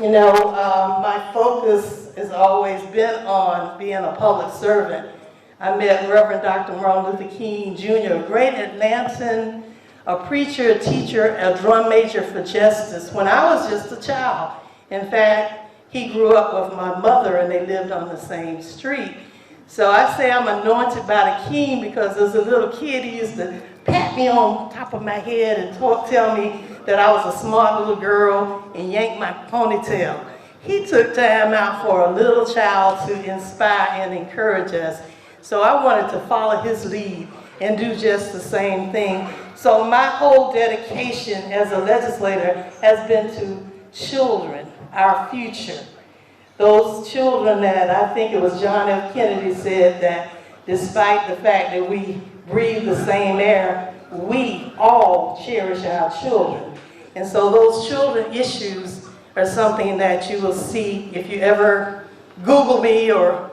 You know, my focus has always been on being a public servant. I met Reverend Dr. Martin Luther King Jr., a great Atlantan, a preacher, a teacher, a drum major for justice when I was just a child. In fact, he grew up with my mother and they lived on the same street. So I say I'm anointed by the King because as a little kid he used to pat me on top of my head and tell me that I was a smart little girl and yank my ponytail. He took time out for a little child to inspire and encourage us. So I wanted to follow his lead and do just the same thing. So my whole dedication as a legislator has been to children, our future. Those children that I think it was John F. Kennedy said that despite the fact that we breathe the same air, we all cherish our children. And so those children issues are something that you will see if you ever Google me or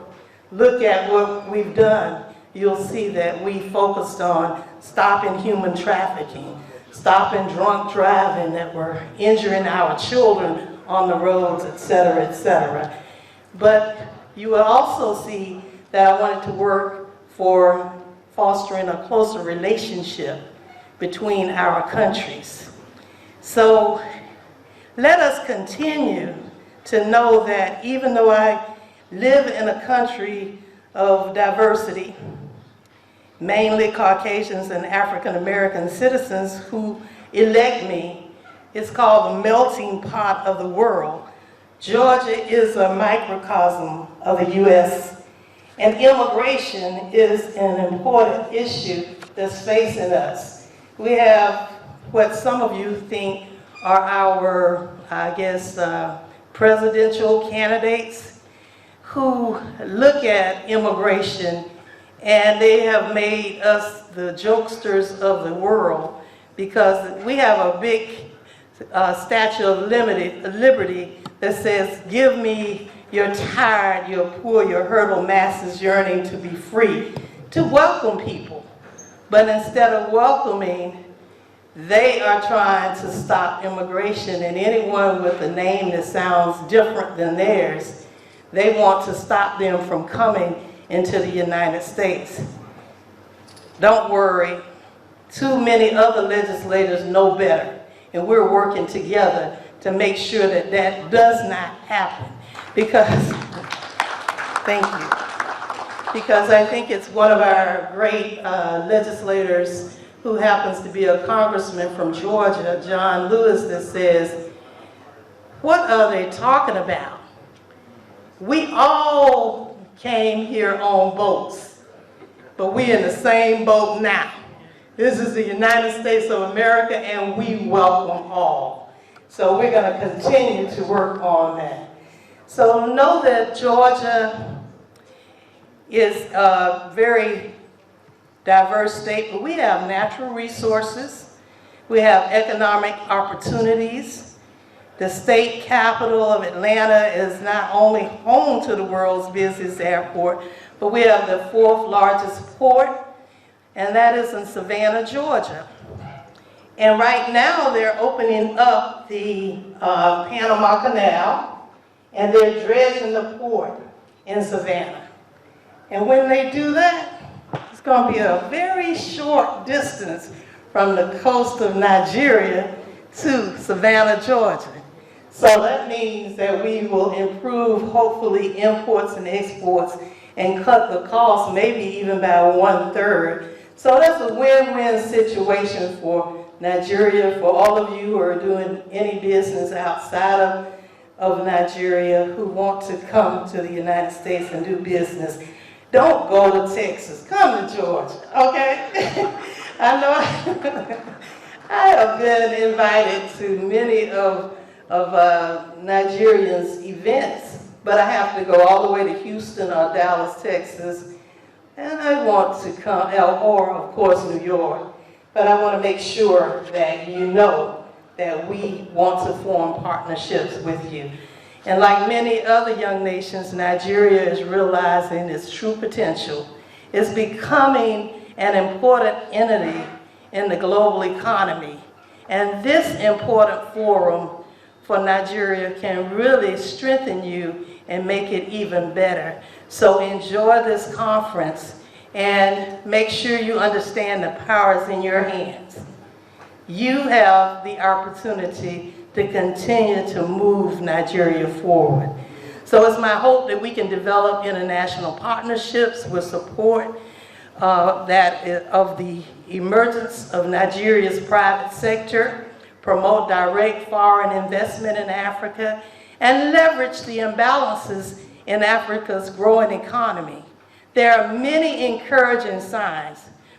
look at what we've done. You'll see that we focused on stopping human trafficking, stopping drunk driving that were injuring our children on the roads, et cetera, et cetera. But you will also see that I wanted to work for fostering a closer relationship between our countries. So let us continue to know that even though I live in a country of diversity, mainly Caucasians and African American citizens who elect me, it's called the melting pot of the world. Georgia is a microcosm of the U.S., and immigration is an important issue that's facing us. We have what some of you think are our, I guess, presidential candidates who look at immigration and they have made us the jokesters of the world because we have a big Statue of Liberty that says, give me your tired, your poor, your hurtled masses yearning to be free, to welcome people. But instead of welcoming, they are trying to stop immigration, and anyone with a name that sounds different than theirs, they want to stop them from coming into the United States. Don't worry, too many other legislators know better, and we're working together to make sure that that does not happen. Because, thank you, because I think it's one of our great legislators who happens to be a congressman from Georgia, John Lewis, that says, what are they talking about? We all came here on boats, but we're in the same boat now. This is the United States of America, and we welcome all. So we're going to continue to work on that. So know that Georgia is a very diverse state, but we have natural resources. We have economic opportunities. The state capital of Atlanta is not only home to the world's busiest airport, but we have the 4th largest port, and that is in Savannah, Georgia. And right now they're opening up the Panama Canal, and they're dredging the port in Savannah. And when they do that, it's going to be a very short distance from the coast of Nigeria to Savannah, Georgia. So that means that we will improve, hopefully, imports and exports and cut the cost maybe even by 1/3. So that's a win-win situation for Nigeria, for all of you who are doing any business outside of Nigeria who want to come to the United States and do business. Don't go to Texas, come to Georgia, okay? I know I have been invited to many of Nigerians' events, but I have to go all the way to Houston or Dallas, Texas, and I want to come, or of course New York, but I want to make sure that you know that we want to form partnerships with you. And like many other young nations, Nigeria is realizing its true potential. It's becoming an important entity in the global economy. And this important forum for Nigeria can really strengthen you and make it even better. So enjoy this conference and make sure you understand the powers in your hands. You have the opportunity to continue to move Nigeria forward. So it's my hope that we can develop international partnerships with support of the emergence of Nigeria's private sector, promote direct foreign investment in Africa, and leverage the imbalances in Africa's growing economy. There are many encouraging signs.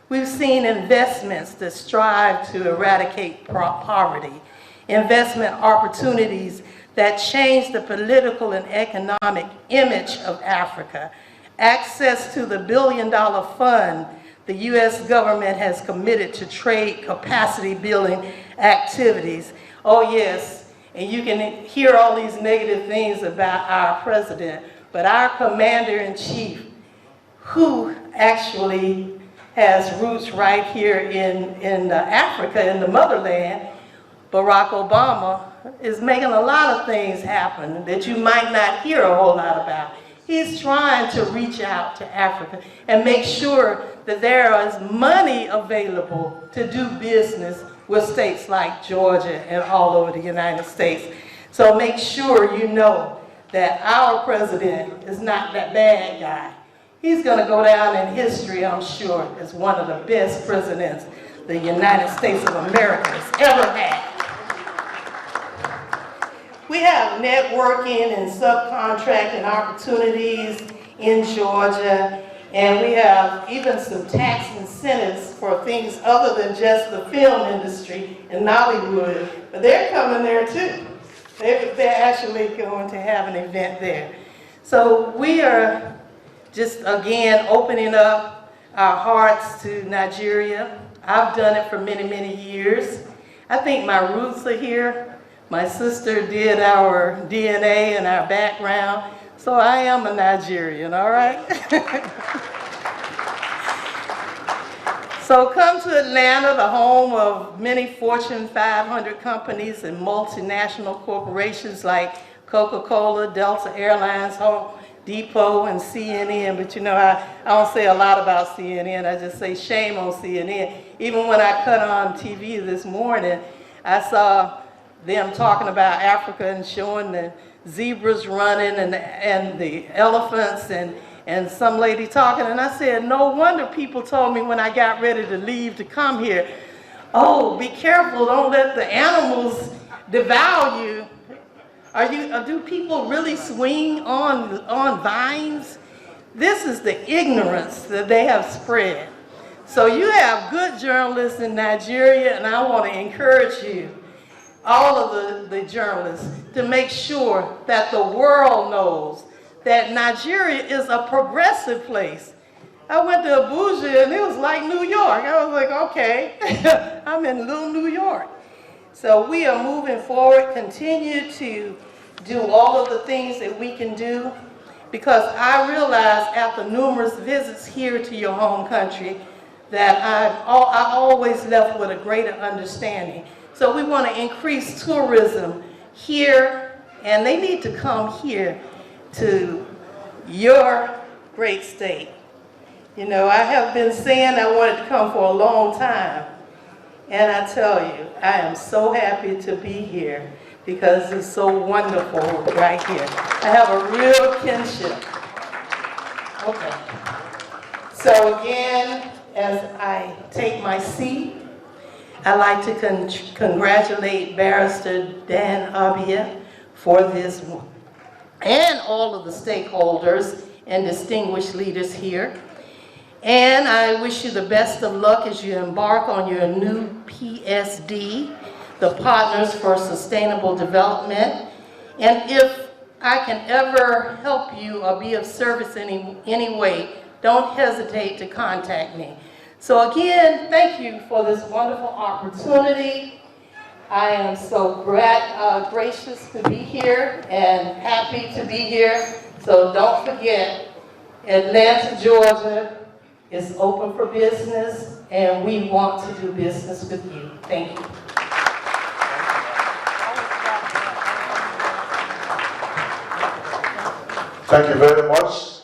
We've seen investments that strive to eradicate poverty, investment opportunities that change the political and economic image of Africa, access to the billion-dollar fund the U.S. government has committed to trade capacity building activities. Oh yes, and you can hear all these negative things about our president, but our commander-in-chief, who actually has roots right here in Africa, in the motherland, Barack Obama, is making a lot of things happen that you might not hear a whole lot about. He's trying to reach out to Africa and make sure that there is money available to do business with states like Georgia and all over the United States. So make sure you know that our president is not that bad guy. He's going to go down in history, I'm sure, as one of the best presidents the United States of America has ever had. We have networking and subcontracting opportunities in Georgia, and we have even some tax incentives for things other than just the film industry in Nollywood, but they're coming there too. They're actually going to have an event there. So we are just, again, opening up our hearts to Nigeria. I've done it for many, many years. I think my roots are here. My sister did our DNA and our background, so I am a Nigerian, all right? So come to Atlanta, the home of many Fortune 500 companies and multinational corporations like Coca-Cola, Delta Airlines, Home Depot, and CNN. But you know, I don't say a lot about CNN. I just say shame on CNN. Even when I cut on TV this morning, I saw them talking about Africa and showing the zebras running and the elephants and some lady talking. And I said, no wonder people told me when I got ready to leave to come here, oh, be careful, don't let the animals devour you. Do people really swing on vines? This is the ignorance that they have spread. So you have good journalists in Nigeria, and I want to encourage you, all of the journalists, to make sure that the world knows that Nigeria is a progressive place. I went to Abuja and it was like New York. I was like, okay, I'm in little New York. So we are moving forward, continue to do all of the things that we can do, because I realized after numerous visits here to your home country that I always left with a greater understanding. So we want to increase tourism here, and they need to come here to your great state. You know, I have been saying I wanted to come for a long time, and I tell you, I am so happy to be here because it's so wonderful right here. I have a real kinship. Okay. So again, as I take my seat, I'd like to congratulate Barrister Dan Abia for this, and all of the stakeholders and distinguished leaders here. And I wish you the best of luck as you embark on your new PSD, the Partners for Sustainable Development. And if I can ever help you or be of service in any way, don't hesitate to contact me. So again, thank you for this wonderful opportunity. I am so gracious to be here and happy to be here. So don't forget, Atlanta, Georgia is open for business, and we want to do business with you. Thank you. Thank you very much.